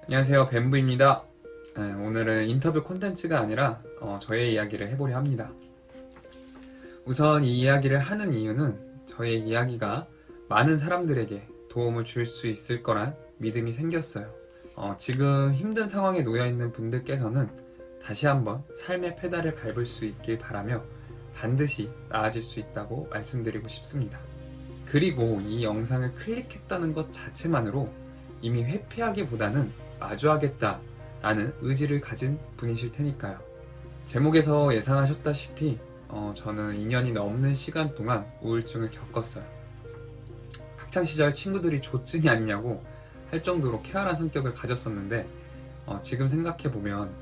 안녕하세요, 뱀부입니다. 오늘은 인터뷰 콘텐츠가 아니라 저의 이야기를 해보려 합니다. 우선 이 이야기를 하는 이유는 저의 이야기가 많은 사람들에게 도움을 줄 수 있을 거란 믿음이 생겼어요. 지금 힘든 상황에 놓여있는 분들께서는 다시 한번 삶의 페달을 밟을 수 있길 바라며 반드시 나아질 수 있다고 말씀드리고 싶습니다. 그리고 이 영상을 클릭했다는 것 자체만으로 이미 회피하기보다는 마주하겠다라는 의지를 가진 분이실 테니까요. 제목에서 예상하셨다시피 저는 2년이 넘는 시간 동안 우울증을 겪었어요. 학창시절 친구들이 조증이 아니냐고 할 정도로 쾌활한 성격을 가졌었는데 지금 생각해보면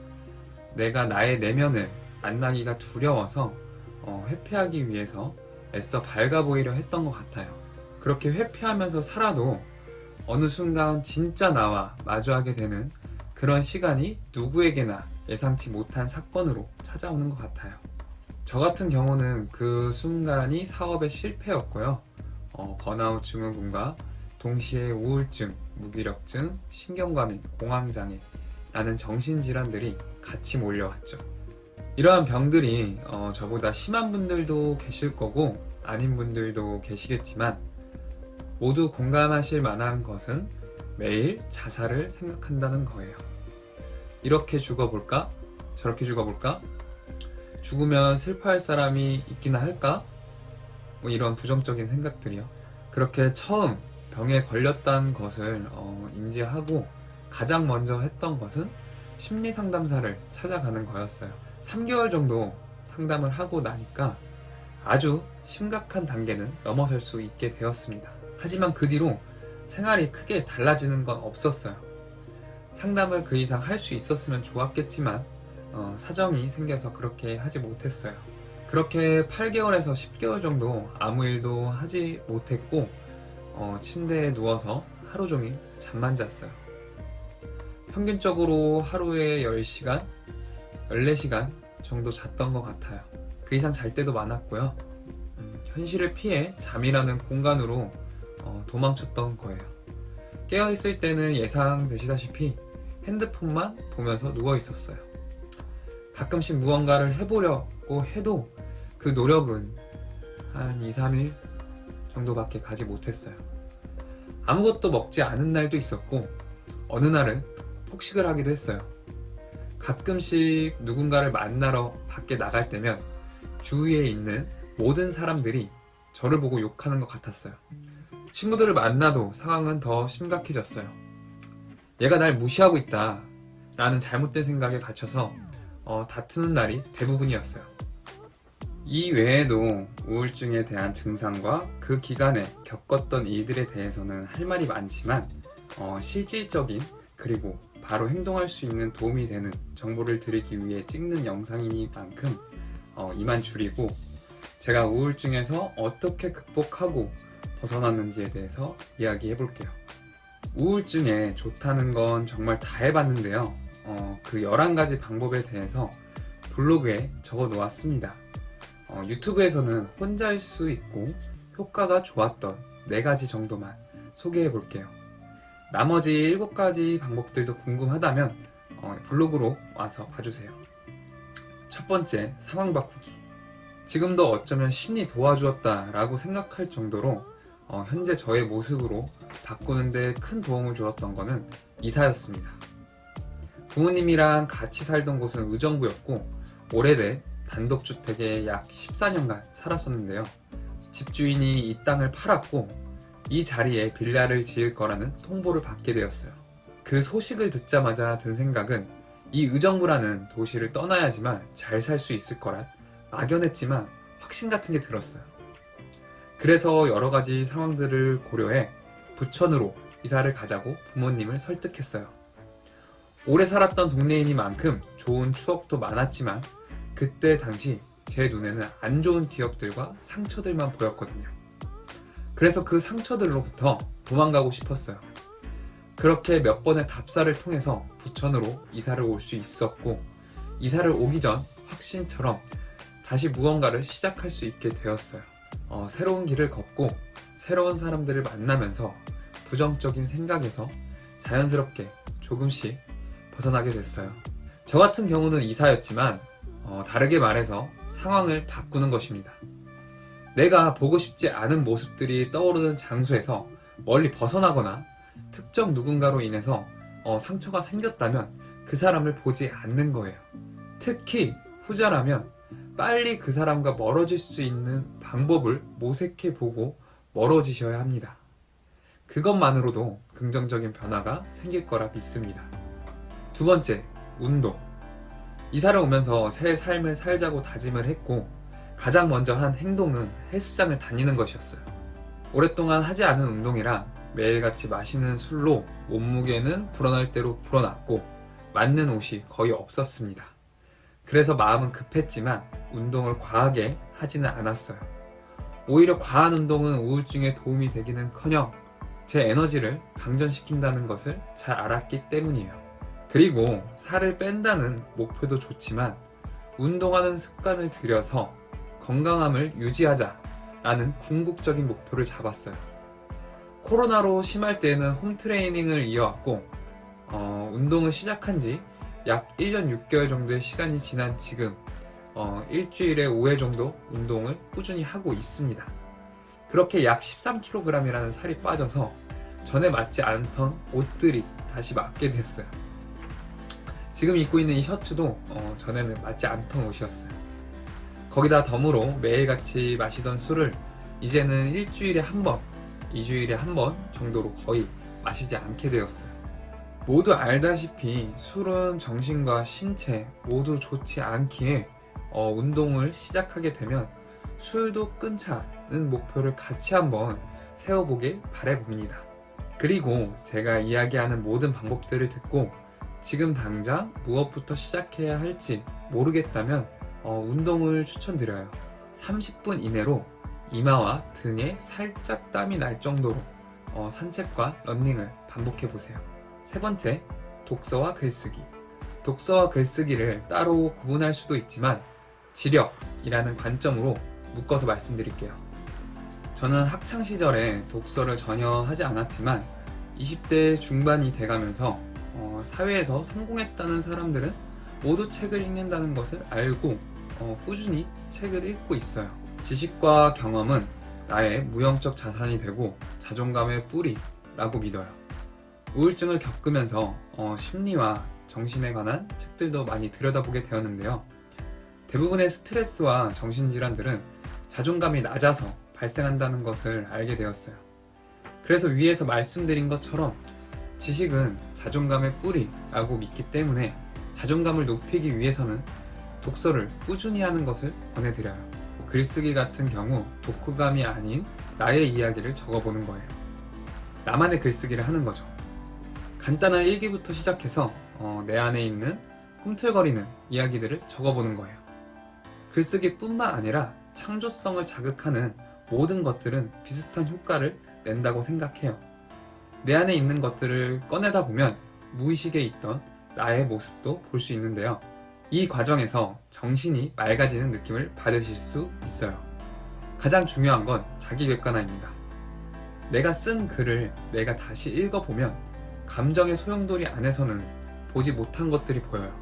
내가 나의 내면을 만나기가 두려워서 회피하기 위해서 애써 밝아 보이려 했던 것 같아요. 그렇게 회피하면서 살아도 어느 순간 진짜 나와 마주하게 되는 그런 시간이 누구에게나 예상치 못한 사건으로 찾아오는 것 같아요. 저 같은 경우는 그 순간이 사업의 실패였고요. 번아웃 증후군과 동시에 우울증, 무기력증, 신경과민, 공황장애 라는 정신질환들이 같이 몰려왔죠. 이러한 병들이 저보다 심한 분들도 계실 거고 아닌 분들도 계시겠지만 모두 공감하실 만한 것은 매일 자살을 생각한다는 거예요. 이렇게 죽어볼까? 저렇게 죽어볼까? 죽으면 슬퍼할 사람이 있기나 할까? 이런 부정적인 생각들이요. 그렇게 처음 병에 걸렸다는 것을 인지하고 가장 먼저 했던 것은 심리상담사를 찾아가는 거였어요. 3개월 정도 상담을 하고 나니까 아주 심각한 단계는 넘어설 수 있게 되었습니다. 하지만 그 뒤로 생활이 크게 달라지는 건 없었어요. 상담을 그 이상 할 수 있었으면 좋았겠지만 사정이 생겨서 그렇게 하지 못했어요. 그렇게 8개월에서 10개월 정도 아무 일도 하지 못했고 침대에 누워서 하루 종일 잠만 잤어요. 평균적으로 하루에 10시간, 14시간 정도 잤던 것 같아요. 그 이상 잘 때도 많았고요. 현실을 피해 잠이라는 공간으로 도망쳤던 거예요. 깨어있을 때는 예상되시다시피 핸드폰만 보면서 누워 있었어요. 가끔씩 무언가를 해보려고 해도 그 노력은 한 2, 3일 정도밖에 가지 못했어요. 아무것도 먹지 않은 날도 있었고 어느 날은 폭식을 하기도 했어요. 가끔씩 누군가를 만나러 밖에 나갈 때면 주위에 있는 모든 사람들이 저를 보고 욕하는 것 같았어요. 친구들을 만나도 상황은 더 심각해졌어요. 얘가 날 무시하고 있다 라는 잘못된 생각에 갇혀서 다투는 날이 대부분이었어요. 이 외에도 우울증에 대한 증상과 그 기간에 겪었던 일들에 대해서는 할 말이 많지만 실질적인 그리고 바로 행동할 수 있는 도움이 되는 정보를 드리기 위해 찍는 영상이니만큼 이만 줄이고 제가 우울증에서 어떻게 극복하고 벗어났는지에 대해서 이야기해 볼게요. 우울증에 좋다는 건 정말 다 해봤는데요. 그 11가지 방법에 대해서 블로그에 적어 놓았습니다. 유튜브에서는 혼자일 수 있고 효과가 좋았던 4가지 정도만 소개해 볼게요. 나머지 7가지 방법들도 궁금하다면 블로그로 와서 봐주세요. 첫 번째, 상황 바꾸기. 지금도 어쩌면 신이 도와주었다 라고 생각할 정도로 현재 저의 모습으로 바꾸는데 큰 도움을 주었던 거는 이사였습니다. 부모님이랑 같이 살던 곳은 의정부였고 오래된 단독주택에 약 14년간 살았었는데요. 집주인이 이 땅을 팔았고 이 자리에 빌라를 지을 거라는 통보를 받게 되었어요. 그 소식을 듣자마자 든 생각은 이 의정부라는 도시를 떠나야지만 잘 살 수 있을 거란 막연했지만 확신 같은 게 들었어요. 그래서 여러 가지 상황들을 고려해 부천으로 이사를 가자고 부모님을 설득했어요. 오래 살았던 동네이니만큼 좋은 추억도 많았지만 그때 당시 제 눈에는 안 좋은 기억들과 상처들만 보였거든요. 그래서 그 상처들로부터 도망가고 싶었어요. 그렇게 몇 번의 답사를 통해서 부천으로 이사를 올 수 있었고 이사를 오기 전 확신처럼 다시 무언가를 시작할 수 있게 되었어요. 새로운 길을 걷고 새로운 사람들을 만나면서 부정적인 생각에서 자연스럽게 조금씩 벗어나게 됐어요. 저 같은 경우는 이사였지만 다르게 말해서 상황을 바꾸는 것입니다. 내가 보고 싶지 않은 모습들이 떠오르는 장소에서 멀리 벗어나거나 특정 누군가로 인해서 상처가 생겼다면 그 사람을 보지 않는 거예요. 특히 후자라면 빨리 그 사람과 멀어질 수 있는 방법을 모색해 보고 멀어지셔야 합니다. 그것만으로도 긍정적인 변화가 생길 거라 믿습니다. 두 번째, 운동. 이사를 오면서 새 삶을 살자고 다짐을 했고 가장 먼저 한 행동은 헬스장을 다니는 것이었어요. 오랫동안 하지 않은 운동이랑 매일같이 마시는 술로 몸무게는 불어날 대로 불어났고 맞는 옷이 거의 없었습니다. 그래서 마음은 급했지만 운동을 과하게 하지는 않았어요. 오히려 과한 운동은 우울증에 도움이 되기는커녕 제 에너지를 방전시킨다는 것을 잘 알았기 때문이에요. 그리고 살을 뺀다는 목표도 좋지만 운동하는 습관을 들여서 건강함을 유지하자라는 궁극적인 목표를 잡았어요. 코로나로 심할 때에는 홈트레이닝을 이어왔고 운동을 시작한 지 약 1년 6개월 정도의 시간이 지난 지금 일주일에 5회 정도 운동을 꾸준히 하고 있습니다. 그렇게 약 13kg이라는 살이 빠져서 전에 맞지 않던 옷들이 다시 맞게 됐어요. 지금 입고 있는 이 셔츠도 전에는 맞지 않던 옷이었어요. 거기다 덤으로 매일같이 마시던 술을 이제는 일주일에 한 번, 2주일에 한 번 정도로 거의 마시지 않게 되었어요. 모두 알다시피 술은 정신과 신체 모두 좋지 않기에 운동을 시작하게 되면 술도 끊자는 목표를 같이 한번 세워보길 바라봅니다. 그리고 제가 이야기하는 모든 방법들을 듣고 지금 당장 무엇부터 시작해야 할지 모르겠다면 운동을 추천드려요. 30분 이내로 이마와 등에 살짝 땀이 날 정도로 산책과 러닝을 반복해보세요. 세 번째, 독서와 글쓰기. 독서와 글쓰기를 따로 구분할 수도 있지만 지력이라는 관점으로 묶어서 말씀드릴게요. 저는 학창시절에 독서를 전혀 하지 않았지만 20대 중반이 돼가면서 사회에서 성공했다는 사람들은 모두 책을 읽는다는 것을 알고 꾸준히 책을 읽고 있어요. 지식과 경험은 나의 무형적 자산이 되고 자존감의 뿌리라고 믿어요. 우울증을 겪으면서 심리와 정신에 관한 책들도 많이 들여다보게 되었는데요. 대부분의 스트레스와 정신질환들은 자존감이 낮아서 발생한다는 것을 알게 되었어요. 그래서 위에서 말씀드린 것처럼 지식은 자존감의 뿌리라고 믿기 때문에 자존감을 높이기 위해서는 독서를 꾸준히 하는 것을 권해드려요. 글쓰기 같은 경우 독후감이 아닌 나의 이야기를 적어보는 거예요. 나만의 글쓰기를 하는 거죠. 간단한 일기부터 시작해서 내 안에 있는 꿈틀거리는 이야기들을 적어보는 거예요. 글쓰기뿐만 아니라 창조성을 자극하는 모든 것들은 비슷한 효과를 낸다고 생각해요. 내 안에 있는 것들을 꺼내다 보면 무의식에 있던 나의 모습도 볼 수 있는데요. 이 과정에서 정신이 맑아지는 느낌을 받으실 수 있어요. 가장 중요한 건 자기 객관화입니다. 내가 쓴 글을 내가 다시 읽어보면 감정의 소용돌이 안에서는 보지 못한 것들이 보여요.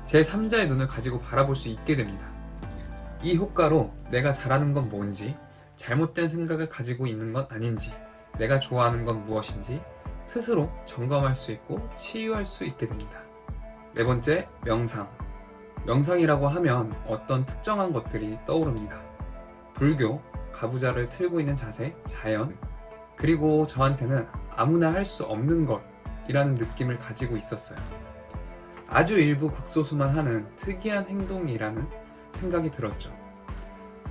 제3자의 눈을 가지고 바라볼 수 있게 됩니다. 이 효과로 내가 잘하는 건 뭔지, 잘못된 생각을 가지고 있는 건 아닌지, 내가 좋아하는 건 무엇인지 스스로 점검할 수 있고 치유할 수 있게 됩니다. 네 번째, 명상. 명상이라고 하면 어떤 특정한 것들이 떠오릅니다. 불교, 가부좌를 틀고 있는 자세, 자연, 그리고 저한테는 아무나 할 수 없는 것이라는 느낌을 가지고 있었어요. 아주 일부 극소수만 하는 특이한 행동이라는 생각이 들었죠.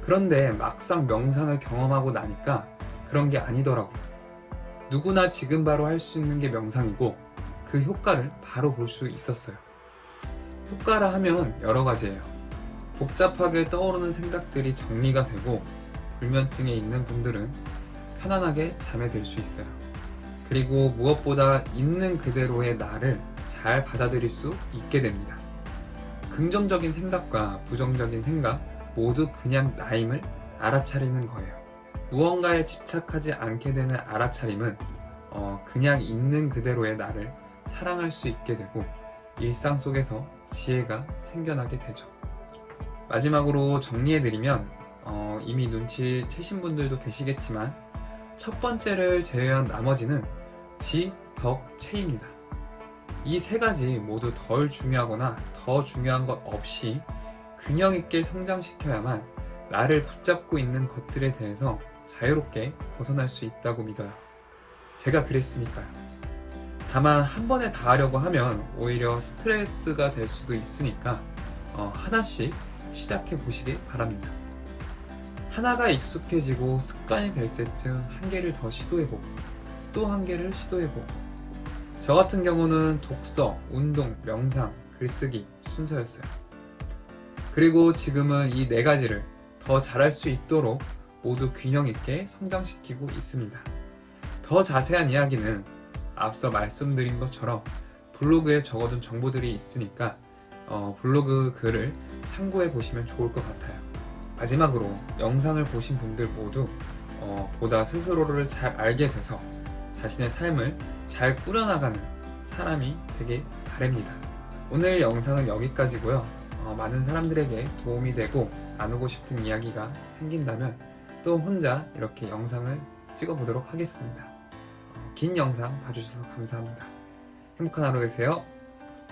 그런데 막상 명상을 경험하고 나니까 그런 게 아니더라고요. 누구나 지금 바로 할 수 있는 게 명상이고 그 효과를 바로 볼 수 있었어요. 효과라 하면 여러 가지예요. 복잡하게 떠오르는 생각들이 정리가 되고 불면증에 있는 분들은 편안하게 잠에 들 수 있어요. 그리고 무엇보다 있는 그대로의 나를 잘 받아들일 수 있게 됩니다. 긍정적인 생각과 부정적인 생각 모두 그냥 나임을 알아차리는 거예요. 무언가에 집착하지 않게 되는 알아차림은 그냥 있는 그대로의 나를 사랑할 수 있게 되고 일상 속에서 지혜가 생겨나게 되죠. 마지막으로 정리해드리면 이미 눈치채신 분들도 계시겠지만 첫 번째를 제외한 나머지는 지, 덕, 체입니다. 이 세 가지 모두 덜 중요하거나 더 중요한 것 없이 균형 있게 성장시켜야만 나를 붙잡고 있는 것들에 대해서 자유롭게 벗어날 수 있다고 믿어요. 제가 그랬으니까요. 다만 한 번에 다 하려고 하면 오히려 스트레스가 될 수도 있으니까 하나씩 시작해 보시길 바랍니다. 하나가 익숙해지고 습관이 될 때쯤 한 개를 더 시도해보고 또 한 개를 시도해보고 저 같은 경우는 독서, 운동, 명상, 글쓰기 순서였어요. 그리고 지금은 이 네 가지를 더 잘할 수 있도록 모두 균형 있게 성장시키고 있습니다. 더 자세한 이야기는 앞서 말씀드린 것처럼 블로그에 적어둔 정보들이 있으니까 블로그 글을 참고해 보시면 좋을 것 같아요. 마지막으로 영상을 보신 분들 모두 보다 스스로를 잘 알게 돼서 자신의 삶을 잘 꾸려나가는 사람이 되길 바랍니다. 오늘 영상은 여기까지고요. 많은 사람들에게 도움이 되고 나누고 싶은 이야기가 생긴다면 또 혼자 이렇게 영상을 찍어보도록 하겠습니다. 긴 영상 봐주셔서 감사합니다. 행복한 하루 되세요.